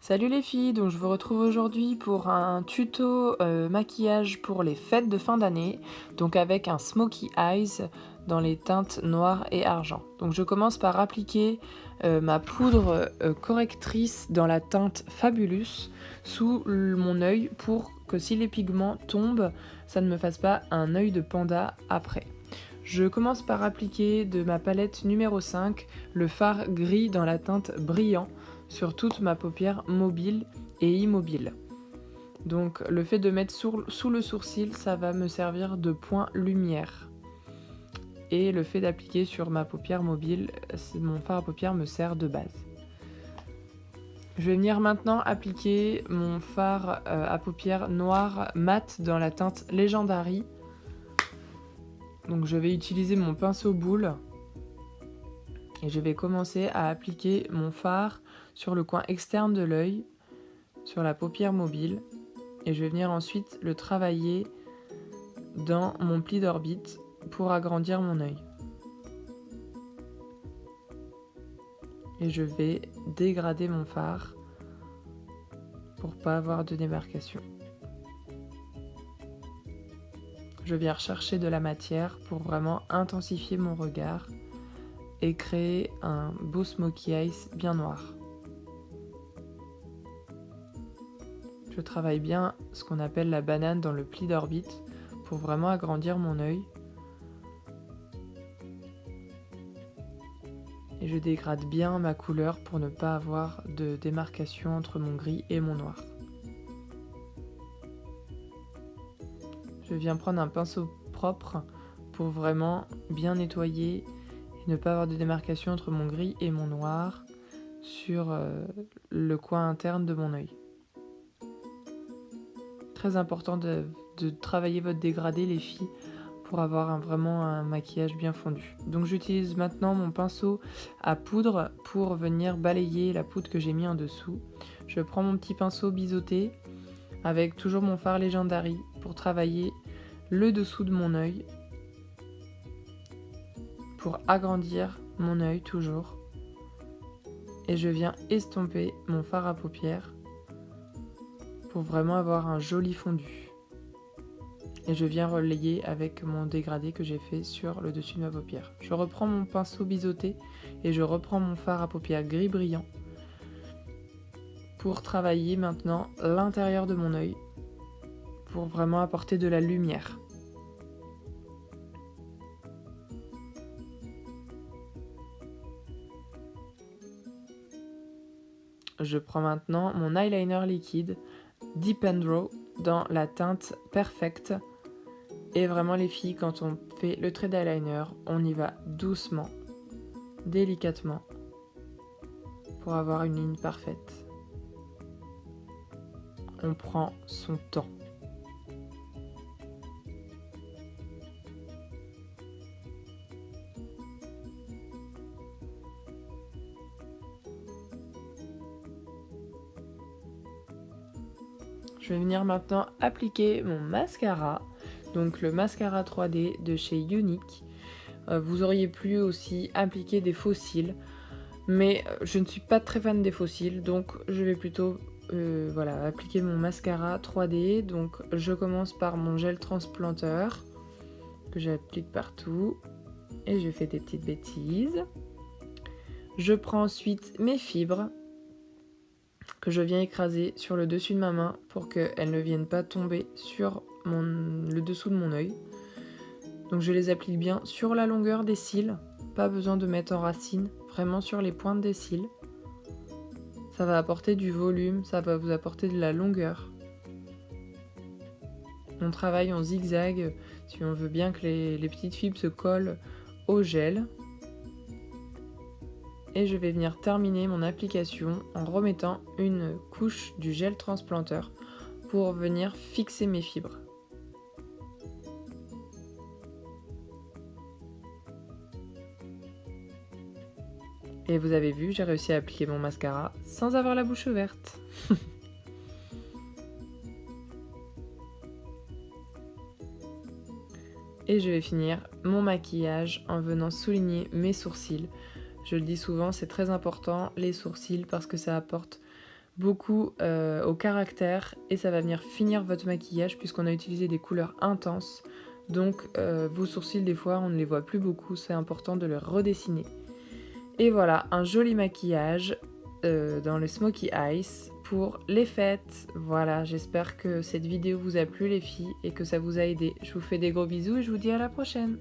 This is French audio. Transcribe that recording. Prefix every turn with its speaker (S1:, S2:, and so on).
S1: Salut les filles, donc je vous retrouve aujourd'hui pour un tuto maquillage pour les fêtes de fin d'année, donc avec un smokey eyes dans les teintes noires et argent. Donc je commence par appliquer ma poudre correctrice dans la teinte Fabulous sous mon œil pour que si les pigments tombent, ça ne me fasse pas un œil de panda après. Je commence par appliquer de ma palette numéro 5 le fard gris dans la teinte Brillant sur toute ma paupière mobile et immobile. Donc le fait de mettre sous le sourcil, ça va me servir de point lumière. Et le fait d'appliquer sur ma paupière mobile, mon fard à paupières me sert de base. Je vais venir maintenant appliquer mon fard à paupières noir mat dans la teinte Legendary. Donc je vais utiliser mon pinceau boule et je vais commencer à appliquer mon fard sur le coin externe de l'œil, sur la paupière mobile, et je vais venir ensuite le travailler dans mon pli d'orbite pour agrandir mon œil. Et je vais dégrader mon fard pour pas avoir de démarcation. Je viens rechercher de la matière pour vraiment intensifier mon regard et créer un beau smokey eyes bien noir. Je travaille bien ce qu'on appelle la banane dans le pli d'orbite pour vraiment agrandir mon œil. Et je dégrade bien ma couleur pour ne pas avoir de démarcation entre mon gris et mon noir. Je viens prendre un pinceau propre pour vraiment bien nettoyer et ne pas avoir de démarcation entre mon gris et mon noir sur le coin interne de mon œil. Très important de travailler votre dégradé les filles pour avoir vraiment un maquillage bien fondu. Donc j'utilise maintenant mon pinceau à poudre pour venir balayer la poudre que j'ai mis en dessous. Je prends mon petit pinceau biseauté avec toujours mon fard Legendary pour travailler le dessous de mon œil pour agrandir mon œil toujours. Et je viens estomper mon fard à paupières pour vraiment avoir un joli fondu. Et je viens relayer avec mon dégradé que j'ai fait sur le dessus de ma paupière. Je reprends mon pinceau biseauté et je reprends mon fard à paupières gris brillant pour travailler maintenant l'intérieur de mon œil pour vraiment apporter de la lumière. Je prends maintenant mon eyeliner liquide Deep and Draw dans la teinte Perfect. Et vraiment les filles, quand on fait le trait d'eyeliner, on y va doucement, délicatement, pour avoir une ligne parfaite. On prend son temps. Je vais venir maintenant appliquer mon mascara, donc le mascara 3D de chez Younique. Vous auriez pu aussi appliquer des faux cils, mais je ne suis pas très fan des faux cils, donc je vais plutôt appliquer mon mascara 3D. Donc je commence par mon gel transplanteur que j'applique partout et je fais des petites bêtises. Je prends ensuite mes fibres que je viens écraser sur le dessus de ma main pour qu'elles ne viennent pas tomber sur le dessous de mon œil. Donc je les applique bien sur la longueur des cils, pas besoin de mettre en racine, vraiment sur les pointes des cils. Ça va apporter du volume, ça va vous apporter de la longueur. On travaille en zigzag si on veut bien que les petites fibres se collent au gel. Et je vais venir terminer mon application en remettant une couche du gel transplanteur pour venir fixer mes fibres. Et vous avez vu, j'ai réussi à appliquer mon mascara sans avoir la bouche ouverte. Et je vais finir mon maquillage en venant souligner mes sourcils. Je le dis souvent, c'est très important les sourcils parce que ça apporte beaucoup au caractère et ça va venir finir votre maquillage puisqu'on a utilisé des couleurs intenses. Donc vos sourcils des fois on ne les voit plus beaucoup, c'est important de les redessiner. Et voilà, un joli maquillage dans le Smokey Eyes pour les fêtes. Voilà, j'espère que cette vidéo vous a plu les filles et que ça vous a aidé. Je vous fais des gros bisous et je vous dis à la prochaine.